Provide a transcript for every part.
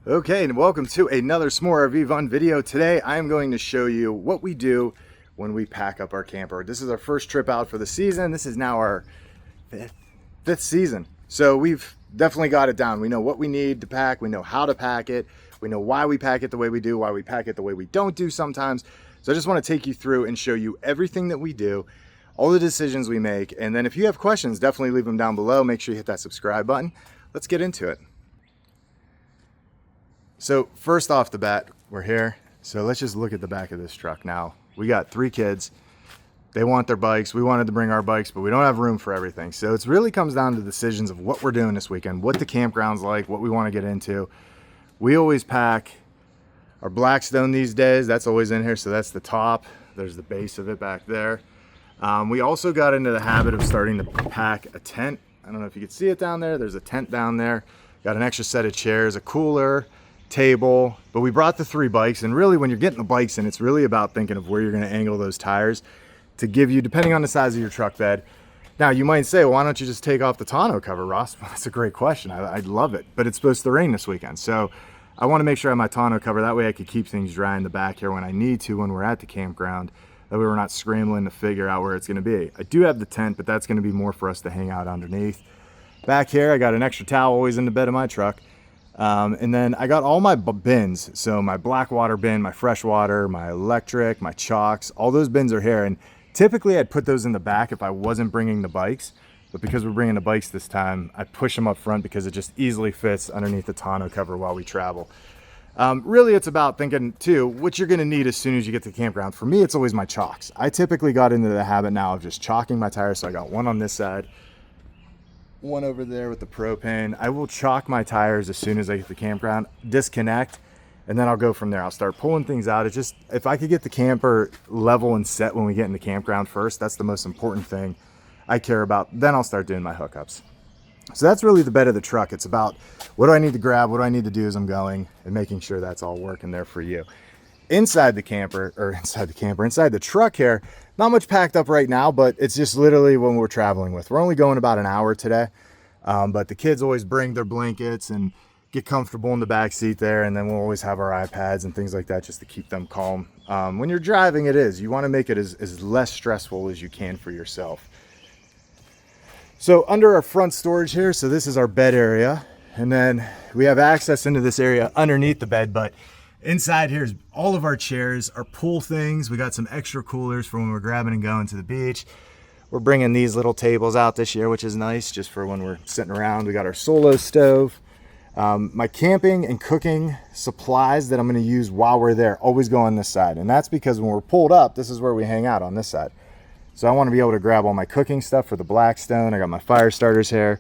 Okay, and welcome to another S'more RV Fun video. Today I'm going to show you what we do when we pack up our camper. This is our first trip out for the season. This is now our fifth season. So we've definitely got it down. We know what we need to pack. We know how to pack it. We know why we pack it the way we do, why we pack it the way we don't do sometimes. So I just want to take you through and show you everything that we do, all the decisions we make. And then if you have questions, definitely leave them down below. Make sure you hit that subscribe button. Let's get into it. So first off the bat, we're here. So let's just look at the back of this truck. Now, we got 3 kids. They want their bikes. We wanted to bring our bikes, but we don't have room for everything. So it really comes down to decisions of what we're doing this weekend, what the campground's like, what we want to get into. We always pack our Blackstone these days. That's always in here. So that's the top. There's the base of it back there. We also got into the habit of starting to pack a tent. I don't know if you can see it down there. There's a tent down there. Got an extra set of chairs, a cooler, table, but we brought the 3 bikes. And really, when you're getting the bikes in, it's really about thinking of where you're going to angle those tires to give you, depending on the size of your truck bed. Now you might say, well, why don't you just take off the tonneau cover, Ross? Well, that's a great question. I'd love it, but it's supposed to rain this weekend, so I want to make sure I have my tonneau cover. That way I could keep things dry in the back here when I need to, when we're at the campground. That way we're not scrambling to figure out where it's going to be. I do have the tent, but that's going to be more for us to hang out underneath. Back here I got an extra towel always in the bed of my truck. And then I got all my bins. So my black water bin, my fresh water, my electric, my chalks, all those bins are here. And typically I'd put those in the back if I wasn't bringing the bikes. But because we're bringing the bikes this time, I push them up front because it just easily fits underneath the tonneau cover while we travel. Really, it's about thinking too, what you're going to need as soon as you get to the campground. For me, it's always my chalks. I typically got into the habit now of just chalking my tires. So I got one on this side, one over there with the propane. I will chalk my tires as soon as I get to the campground, disconnect, and then I'll go from there. I'll start pulling things out. It just, if I could get the camper level and set when we get in the campground first, that's the most important thing I care about. Then I'll start doing my hookups. So that's really the bed of the truck. It's about what do I need to grab, what do I need to do as I'm going, and making sure that's all working there for you. Inside the truck here, not much packed up right now, but it's just literally when we're traveling with. We're only going about an hour today, but the kids always bring their blankets and get comfortable in the back seat there, and then we'll always have our iPads and things like that just to keep them calm. When you're driving, you want to make it as less stressful as you can for yourself. So under our front storage here, so this is our bed area, and then we have access into this area underneath the bed, but inside here is all of our chairs, our pool things. We got some extra coolers for when we're grabbing and going to the beach. We're bringing these little tables out this year, which is nice, just for when we're sitting around. We got our solo stove. My camping and cooking supplies that I'm going to use while we're there always go on this side. And that's because when we're pulled up, this is where we hang out, on this side. So I want to be able to grab all my cooking stuff for the Blackstone. I got my fire starters here.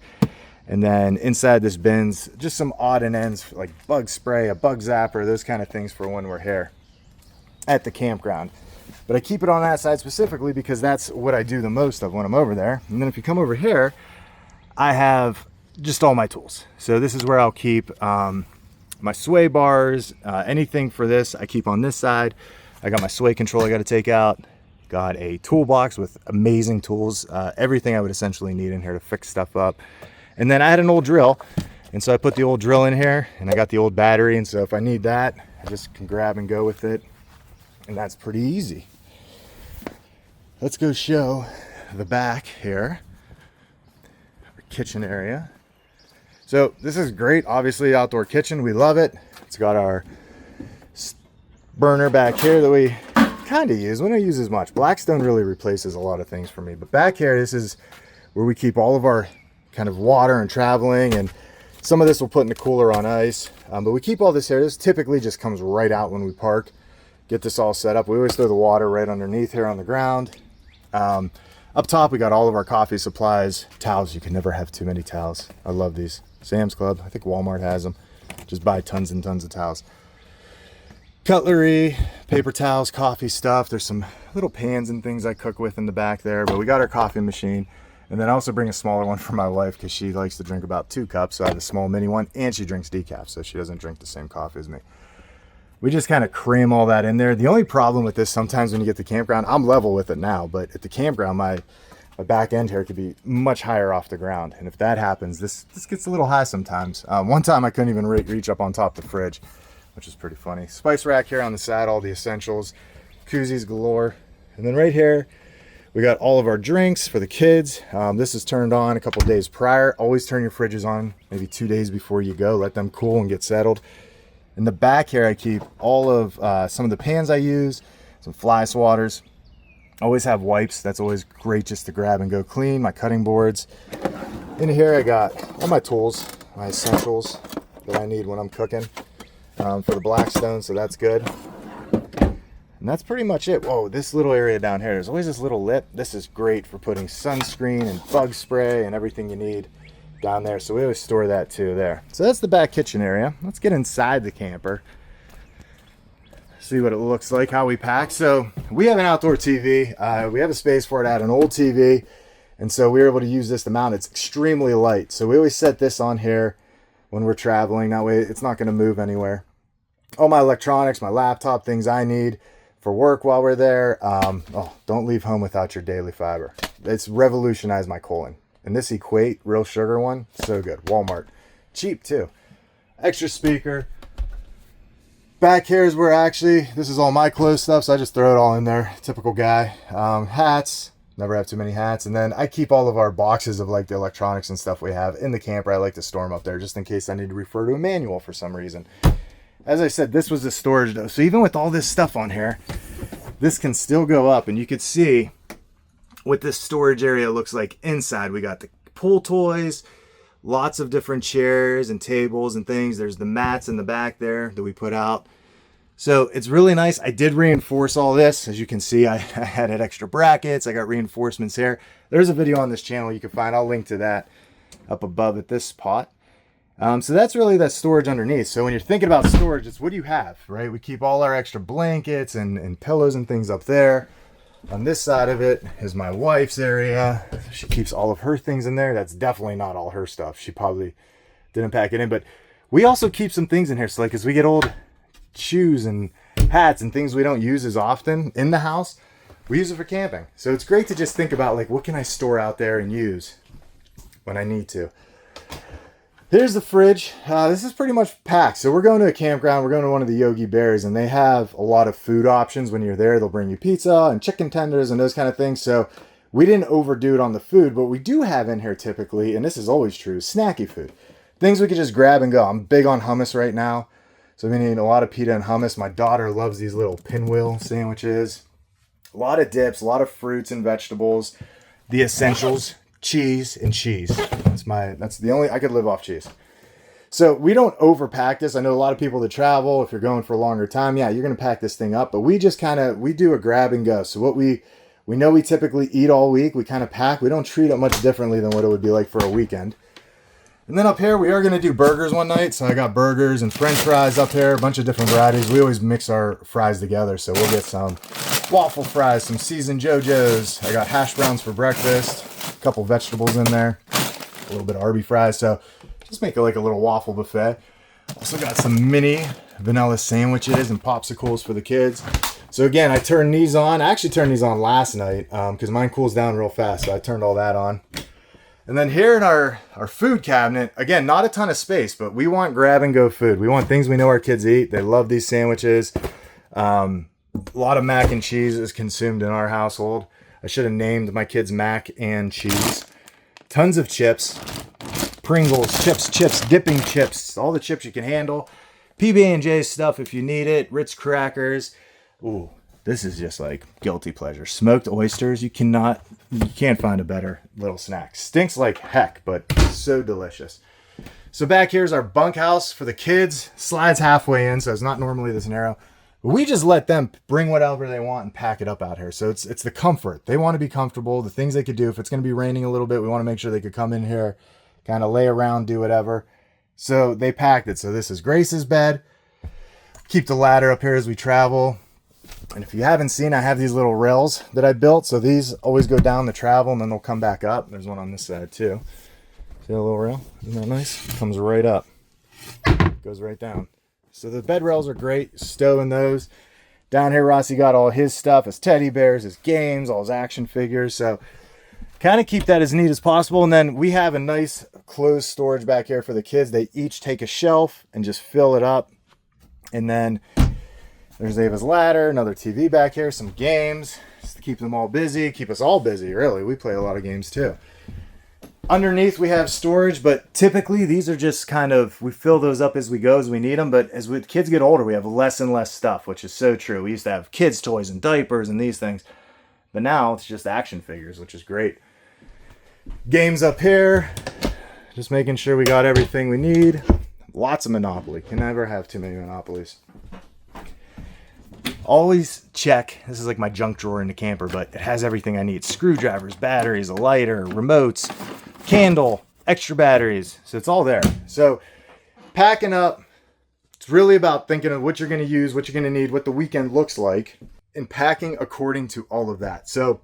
And then inside this bin's just some odd and ends like bug spray, a bug zapper, those kind of things for when we're here at the campground. But I keep it on that side specifically because that's what I do the most of when I'm over there. And then if you come over here, I have just all my tools. So this is where I'll keep my sway bars, anything for this, I keep on this side. I got my sway control I got to take out. Got a toolbox with amazing tools, everything I would essentially need in here to fix stuff up. And then I had an old drill, and so I put the old drill in here, and I got the old battery, and so if I need that, I just can grab and go with it, and that's pretty easy. Let's go show the back here, our kitchen area. So this is great, obviously outdoor kitchen, we love it. It's got our burner back here that we kind of use. We don't use as much. Blackstone really replaces a lot of things for me, but back here, this is where we keep all of our kind of water and traveling, and some of this we'll put in the cooler on ice, but we keep all this here. This typically just comes right out when we park, get this all set up. We always throw the water right underneath here on the ground. Up top we got all of our coffee supplies, towels. You can never have too many towels. I love these. Sam's Club, I think Walmart has them. Just buy tons and tons of towels. Cutlery, paper towels, coffee stuff. There's some little pans and things I cook with in the back there, but we got our coffee machine. And then I also bring a smaller one for my wife because she likes to drink about 2 cups. So I have a small mini one, and she drinks decaf, so she doesn't drink the same coffee as me. We just kind of cram all that in there. The only problem with this, sometimes when you get to the campground, I'm level with it now, but at the campground, my my back end here could be much higher off the ground. And if that happens, this gets a little high sometimes. One time I couldn't even reach up on top of the fridge, which is pretty funny. Spice rack here on the side, all the essentials, koozies galore. And then right here, we got all of our drinks for the kids. This is turned on a couple days prior. Always turn your fridges on maybe 2 days before you go. Let them cool and get settled. In the back here, I keep all of some of the pans I use, some fly swatters. Always have wipes. That's always great just to grab and go clean. My cutting boards. In here, I got all my tools, my essentials that I need when I'm cooking for the Blackstone, so that's good. And that's pretty much it. Whoa, this little area down here, there's always this little lip. This is great for putting sunscreen and bug spray and everything you need down there. So we always store that too there. So that's the back kitchen area. Let's get inside the camper. See what it looks like, how we pack. So we have an outdoor TV. We have a space for it. I had an old TV. And so we were able to use this to mount. It's extremely light. So we always set this on here when we're traveling. That way it's not going to move anywhere. All my electronics, my laptop, things I need for work while we're there. Don't leave home without your daily fiber. It's revolutionized my colon. And this Equate real sugar one, so good. Walmart, cheap too. Extra speaker. Back here is where this is all my clothes stuff, so I just throw it all in there. Typical guy. Hats, never have too many hats. And then I keep all of our boxes of like the electronics and stuff we have in the camper. I like to store them up there just in case I need to refer to a manual for some reason. As I said, this was the storage though. So even with all this stuff on here, this can still go up, and you could see what this storage area looks like inside. We got the pool toys, lots of different chairs and tables and things. There's the mats in the back there that we put out. So it's really nice. I did reinforce all this. As you can see, I had extra brackets. I got reinforcements here. There's a video on this channel you can find. I'll link to that up above at this spot. So that's really that storage underneath. So when you're thinking about storage, it's what do you have, right? We keep all our extra blankets and pillows and things up there. On this side of it is my wife's area. She keeps all of her things in there. That's definitely not all her stuff. She probably didn't pack it in, but we also keep some things in here. So like as we get old shoes and hats and things we don't use as often in the house, we use it for camping. So it's great to just think about like, what can I store out there and use when I need to? Here's the fridge. This is pretty much packed. So we're going to a campground. We're going to one of the Yogi Bears, and they have a lot of food options. When you're there, they'll bring you pizza and chicken tenders and those kind of things. So we didn't overdo it on the food, but we do have in here typically, and this is always true, snacky food. Things we could just grab and go. I'm big on hummus right now. So we need a lot of pita and hummus. My daughter loves these little pinwheel sandwiches. A lot of dips, a lot of fruits and vegetables. The essentials, cheese and cheese. That's the only, I could live off cheese. So we don't overpack this. I know a lot of people that travel, if you're going for a longer time, yeah, you're going to pack this thing up, but we just we do a grab and go. So what we know we typically eat all week, we kind of pack. We don't treat it much differently than what it would be like for a weekend. And then up here, we are going to do burgers one night. So I got burgers and French fries up here, a bunch of different varieties. We always mix our fries together. So we'll get some waffle fries, some seasoned JoJo's. I got hash browns for breakfast, a couple vegetables in there, a little bit of Arby fries. So just make it like a little waffle buffet. Also got some mini vanilla sandwiches and popsicles for the kids. So again, I turned these on. I actually turned these on last night because mine cools down real fast. So I turned all that on. And then here in our food cabinet, again, not a ton of space, but we want grab and go food. We want things we know our kids eat. They love these sandwiches. A lot of mac and cheese is consumed in our household. I should have named my kids mac and cheese. Tons of chips. Pringles, chips, dipping chips, all the chips you can handle. PB&J stuff if you need it. Ritz crackers. Ooh, this is just like guilty pleasure. Smoked oysters. You can't find a better little snack. Stinks like heck, but so delicious. So back here's our bunkhouse for the kids. Slides halfway in, so it's not normally this narrow. But we just let them bring whatever they want and pack it up out here. So it's the comfort. They want to be comfortable. The things they could do. If it's going to be raining a little bit, we want to make sure they could come in here, kind of lay around, do whatever. So they packed it. So this is Grace's bed. Keep the ladder up here as we travel. And if you haven't seen, I have these little rails that I built. So these always go down to travel and then they'll come back up. There's one on this side too. See that little rail? Isn't that nice? It comes right up. Goes right down. So the bed rails are great. Stowing those. Down here, Rossi got all his stuff, his teddy bears, his games, all his action figures. So kind of keep that as neat as possible. And then we have a nice closed storage back here for the kids. They each take a shelf and just fill it up. And then there's Ava's ladder, another TV back here, some games, just to keep them all busy, keep us all busy, really. We play a lot of games too. Underneath we have storage, but typically these are just kind of, we fill those up as we go, as we need them. But as with kids get older, we have less and less stuff, which is so true. We used to have kids' toys and diapers and these things, but now it's just action figures, which is great. Games up here, just making sure we got everything we need. Lots of Monopoly. Can never have too many Monopolies. Always check, this is like my junk drawer in the camper, but it has everything I need. Screwdrivers, batteries, a lighter, remotes, candle, extra batteries. So it's all there. So packing up, it's really about thinking of what you're going to use, what you're going to need, what the weekend looks like, and packing according to all of that. So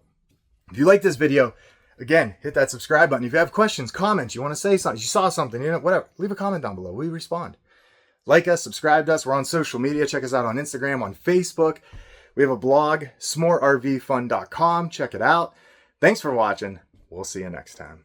if you like this video, again, hit that subscribe button. If you have questions, comments, you want to say something, you saw something, you know, whatever, leave a comment down below. We respond. Like us, subscribe to us. We're on social media. Check us out on Instagram, on Facebook. We have a blog, smorervfun.com. Check it out. Thanks for watching. We'll see you next time.